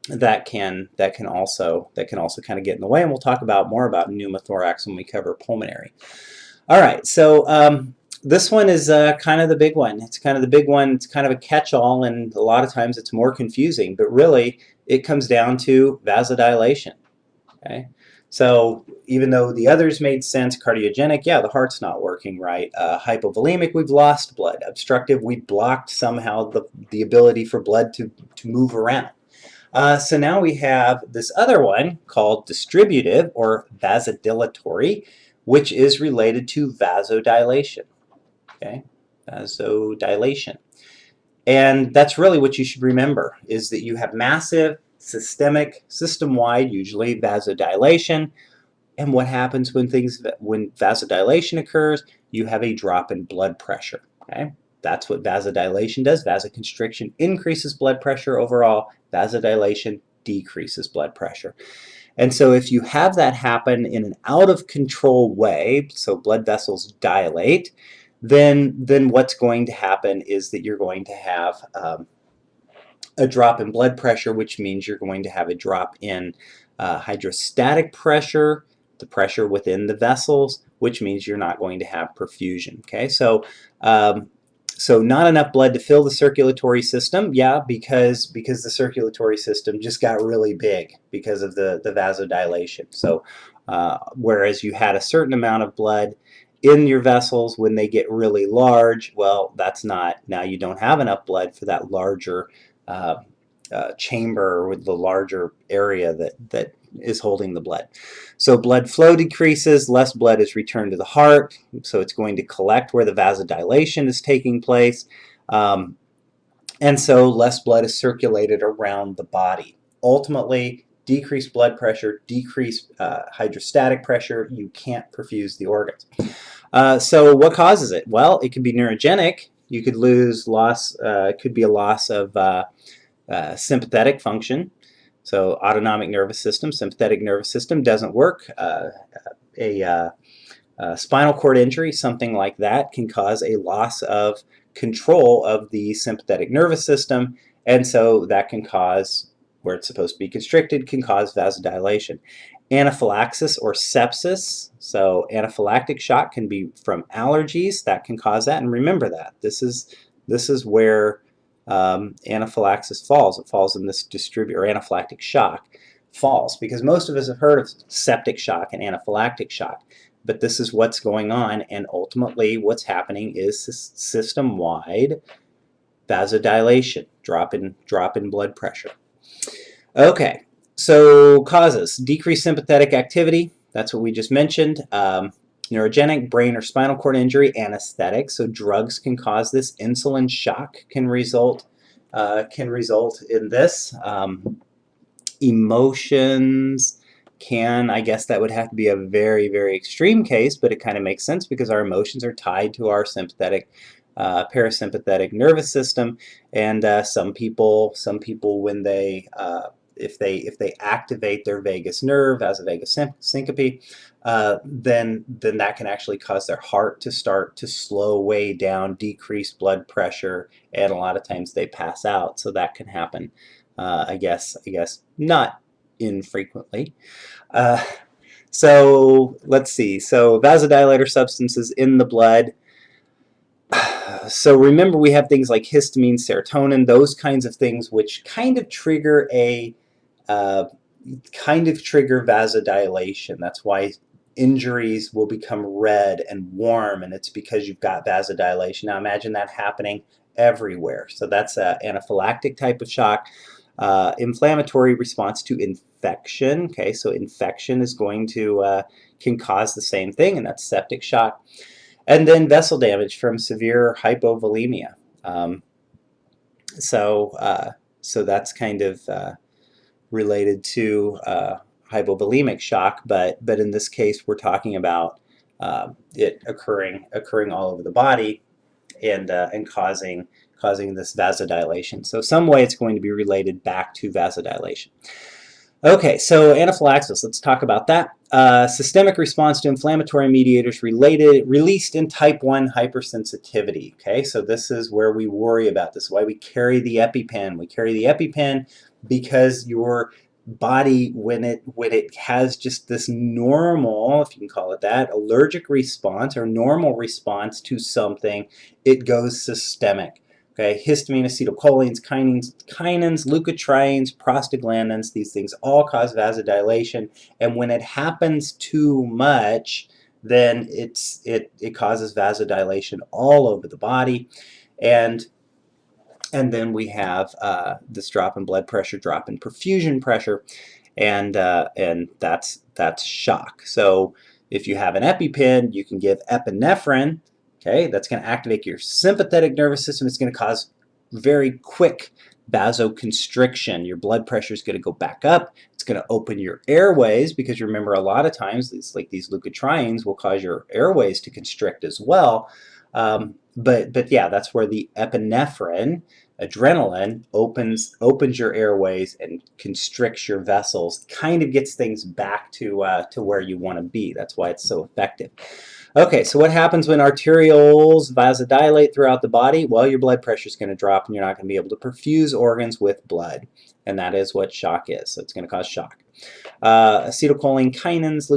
A: that can also kind of get in the way, and we'll talk about more about pneumothorax when we cover pulmonary. All right, so this one is kind of the big one. It's kind of the big one. It's kind of a catch-all, and a lot of times it's more confusing, but really it comes down to vasodilation. Okay, so even though the others made sense, cardiogenic, yeah, the heart's not working right. Hypovolemic, we've lost blood. Obstructive, we blocked somehow the ability for blood to move around. So now we have this other one called distributive or vasodilatory, which is related to vasodilation. Okay, vasodilation. And that's really what you should remember, is that you have massive, systemic, system-wide, usually vasodilation. And what happens when vasodilation occurs? You have a drop in blood pressure. Okay? That's what vasodilation does. Vasoconstriction increases blood pressure overall. Vasodilation decreases blood pressure. And so if you have that happen in an out-of-control way, so blood vessels dilate, then what's going to happen is that you're going to have a drop in blood pressure, which means you're going to have a drop in hydrostatic pressure, the pressure within the vessels, which means you're not going to have perfusion. Okay, so not enough blood to fill the circulatory system, yeah, because the circulatory system just got really big because of the vasodilation. So whereas you had a certain amount of blood in your vessels, when they get really large, well, that's not, now you don't have enough blood for that larger chamber with the larger area that is holding the blood. So blood flow decreases, less blood is returned to the heart, so it's going to collect where the vasodilation is taking place, and so less blood is circulated around the body. Ultimately, decreased blood pressure, decreased hydrostatic pressure, you can't perfuse the organs. So what causes it? Well, it can be neurogenic. You could could be a loss of sympathetic function. So autonomic nervous system, sympathetic nervous system doesn't work. A spinal cord injury, something like that, can cause a loss of control of the sympathetic nervous system, and so that can cause, where it's supposed to be constricted, can cause vasodilation. Anaphylaxis or sepsis, so anaphylactic shock can be from allergies, that can cause that, and remember that. This is where anaphylaxis falls. It falls in this distributive or anaphylactic shock falls, because most of us have heard of septic shock and anaphylactic shock, but this is what's going on, and ultimately what's happening is system-wide vasodilation, drop in blood pressure. Okay, so causes: decreased sympathetic activity, that's what we just mentioned. Neurogenic, brain or spinal cord injury, anesthetic, so drugs can cause this. Insulin shock can result in this. Emotions can, I guess that would have to be a very, very extreme case, but it kind of makes sense because our emotions are tied to our sympathetic, parasympathetic nervous system, and some people when they if they activate their vagus nerve as a vagus syncope, then that can actually cause their heart to start to slow way down, decrease blood pressure, and a lot of times they pass out. So that can happen, I guess not infrequently. So let's see. So vasodilator substances in the blood. So remember, we have things like histamine, serotonin, those kinds of things which kind of trigger vasodilation. That's why injuries will become red and warm, and it's because you've got vasodilation. Now imagine that happening everywhere. So that's an anaphylactic type of shock. Inflammatory response to infection. Okay, so infection is going to can cause the same thing, and that's septic shock. And then vessel damage from severe hypovolemia. So that's kind of related to hypovolemic shock, but in this case we're talking about it occurring all over the body and causing this vasodilation. So some way it's going to be related back to vasodilation. Okay, so anaphylaxis, let's talk about that. Systemic response to inflammatory mediators released in type 1 hypersensitivity. Okay, so this is where we worry about this, why we carry the EpiPen. We carry the EpiPen because your body, when it has just this normal, if you can call it that, allergic response or normal response to something, it goes systemic. Okay, histamine, acetylcholines, kinins, leukotrienes, prostaglandins, these things all cause vasodilation. And when it happens too much, then it causes vasodilation all over the body. And then we have this drop in blood pressure, drop in perfusion pressure, and that's shock. So if you have an EpiPen, you can give epinephrine. Okay, that's going to activate your sympathetic nervous system. It's going to cause very quick vasoconstriction. Your blood pressure is going to go back up. It's going to open your airways because you remember a lot of times these leukotrienes will cause your airways to constrict as well. But yeah, that's where the epinephrine, adrenaline, opens your airways and constricts your vessels, kind of gets things back to where you want to be. That's why it's so effective. Okay, so what happens when arterioles vasodilate throughout the body? Well, your blood pressure is going to drop and you're not going to be able to perfuse organs with blood. And that is what shock is. So it's going to cause shock. Acetylcholine, kinins,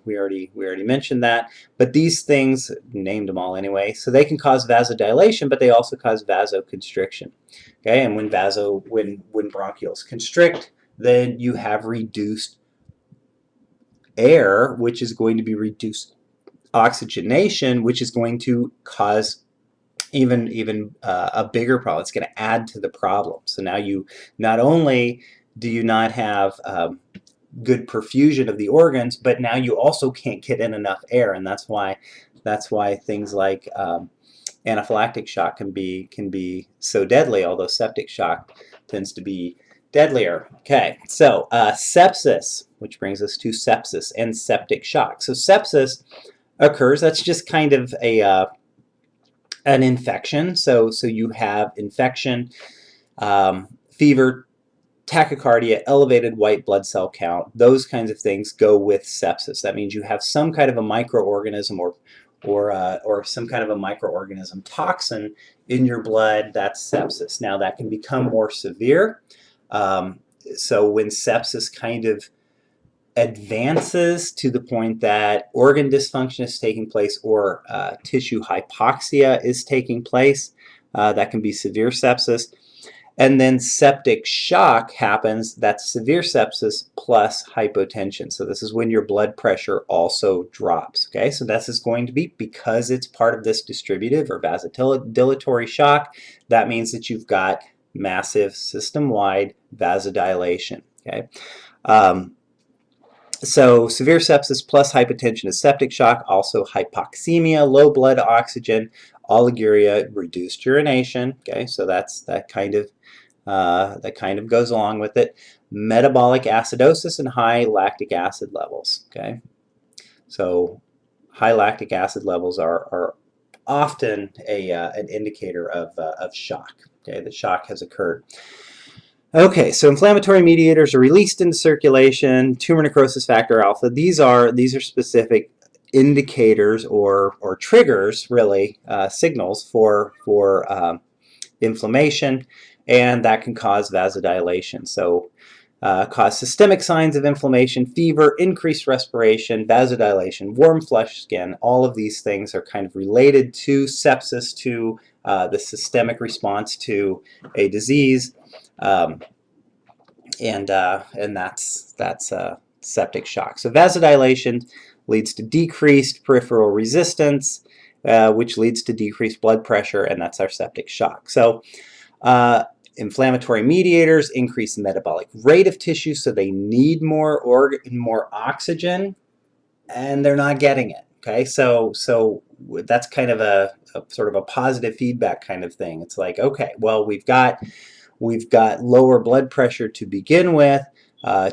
A: we already mentioned that. But these things, named them all anyway, so they can cause vasodilation, but they also cause vasoconstriction. Okay, and when bronchioles constrict, then you have reduced air, which is going to be reduced oxygenation, which is going to cause even a bigger problem. It's going to add to the problem. So now you not only do you not have good perfusion of the organs, but now you also can't get in enough air, and that's why things like anaphylactic shock can be so deadly. Although septic shock tends to be deadlier. Okay, so sepsis, which brings us to sepsis and septic shock. So sepsis occurs. That's just kind of an infection. So you have infection, fever, tachycardia, elevated white blood cell count. Those kinds of things go with sepsis. That means you have some kind of a microorganism or some kind of a microorganism toxin in your blood. That's sepsis. Now that can become more severe. So when sepsis kind of advances to the point that organ dysfunction is taking place or tissue hypoxia is taking place, that can be severe sepsis. And then septic shock happens. That's severe sepsis plus hypotension. So this is when your blood pressure also drops. Okay, so this is going to be, because it's part of this distributive or vasodilatory shock, that means that you've got massive system-wide vasodilation. Okay. So severe sepsis plus hypotension is septic shock, also hypoxemia, low blood oxygen, oliguria, reduced urination. Okay, so that kind of goes along with it. Metabolic acidosis and high lactic acid levels. Okay, so high lactic acid levels are often an indicator of shock. Okay, the shock has occurred. Okay, so inflammatory mediators are released into circulation. Tumor necrosis factor alpha. These are specific indicators or triggers, really, signals for inflammation, and that can cause vasodilation. So cause systemic signs of inflammation, fever, increased respiration, vasodilation, warm flushed skin. All of these things are kind of related to sepsis, to the systemic response to a disease. And that's septic shock. So vasodilation leads to decreased peripheral resistance, which leads to decreased blood pressure, and that's our septic shock. So inflammatory mediators increase the metabolic rate of tissue, so they need more oxygen, and they're not getting it. Okay, so that's kind of a sort of a positive feedback kind of thing. It's like, okay, well, we've got lower blood pressure to begin with,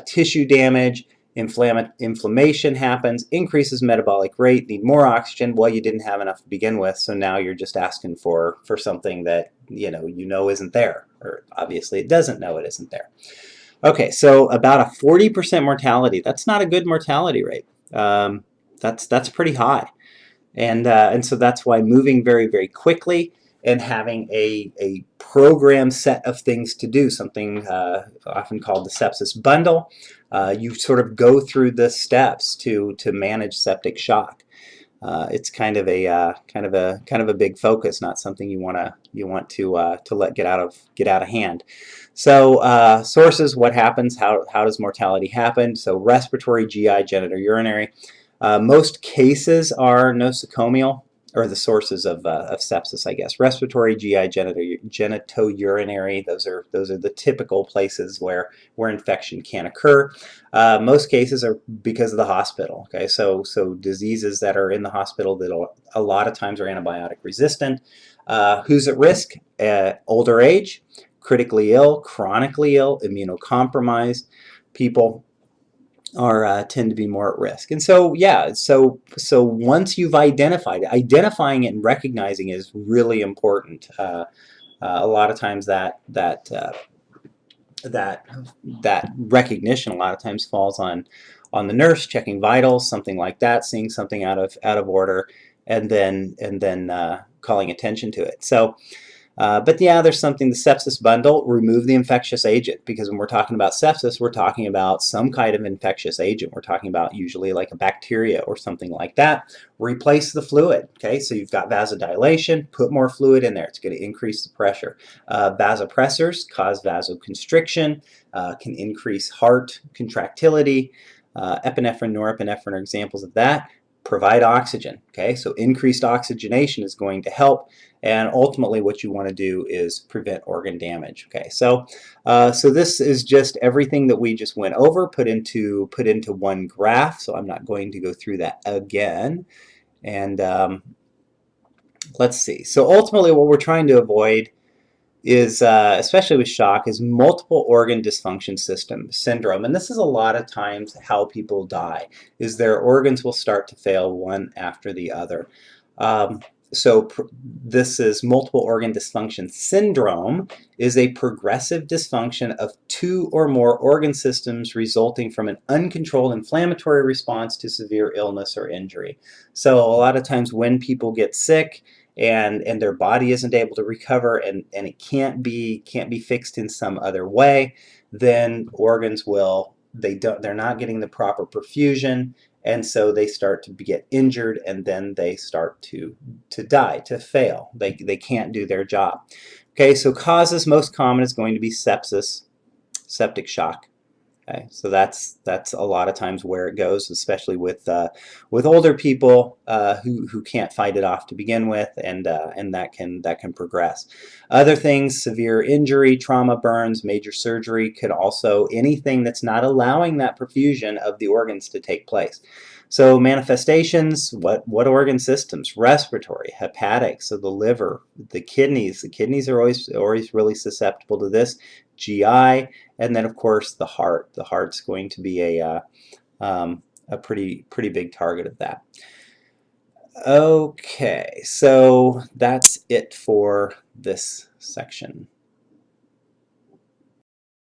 A: tissue damage, inflammation happens, increases metabolic rate, need more oxygen. Well, you didn't have enough to begin with, so now you're just asking for something that you know isn't there, or obviously it doesn't know it isn't there. Okay, so about a 40% mortality. That's not a good mortality rate. Um, that's pretty high. And so that's why moving very, very quickly and having a program set of things to do, something often called the sepsis bundle. You sort of go through the steps to manage septic shock. It's kind of a big focus, not something you want to let get out of hand. So sources, what happens? How does mortality happen? So respiratory, GI, genitourinary. Most cases are nosocomial, or the sources of sepsis, I guess. Respiratory, GI, genitourinary. Those are the typical places where infection can occur. Most cases are because of the hospital. Okay, so diseases that are in the hospital that a lot of times are antibiotic resistant. Who's at risk? Older age, critically ill, chronically ill, immunocompromised people are tend to be more at risk. And so yeah, so once you've identifying it and recognizing it is really important. A lot of times that that recognition a lot of times falls on the nurse checking vitals, something like that, seeing something out of order, and then calling attention to it. So but yeah, there's something, the sepsis bundle, remove the infectious agent, because when we're talking about sepsis, we're talking about some kind of infectious agent. We're talking about usually like a bacteria or something like that. Replace the fluid, okay? So you've got vasodilation, put more fluid in there. It's going to increase the pressure. Vasopressors cause vasoconstriction, can increase heart contractility. Epinephrine, norepinephrine are examples of that. Provide oxygen, okay? So increased oxygenation is going to help. And ultimately what you want to do is prevent organ damage. Okay, so so this is just everything that we just went over put into one graph. So I'm not going to go through that again. And let's see. So ultimately what we're trying to avoid is, especially with shock, is multiple organ dysfunction syndrome. And this is a lot of times how people die, is their organs will start to fail one after the other. Um, so this is multiple organ dysfunction syndrome, is a progressive dysfunction of two or more organ systems resulting from an uncontrolled inflammatory response to severe illness or injury. So a lot of times when people get sick, and their body isn't able to recover, and it can't be fixed in some other way, then organs they're not getting the proper perfusion, and so they start to get injured, and then they start to die, to fail. They can't do their job. Okay, so causes, most common is going to be sepsis, septic shock. Okay, so that's a lot of times where it goes, especially with older people who can't fight it off to begin with, and that can progress. Other things: severe injury, trauma, burns, major surgery, could also, anything that's not allowing that perfusion of the organs to take place. So manifestations: what organ systems? Respiratory, hepatic, so the liver, the kidneys. The kidneys are always really susceptible to this. GI. And then, of course, the heart. The heart's going to be a pretty big target of that. Okay, so that's it for this section.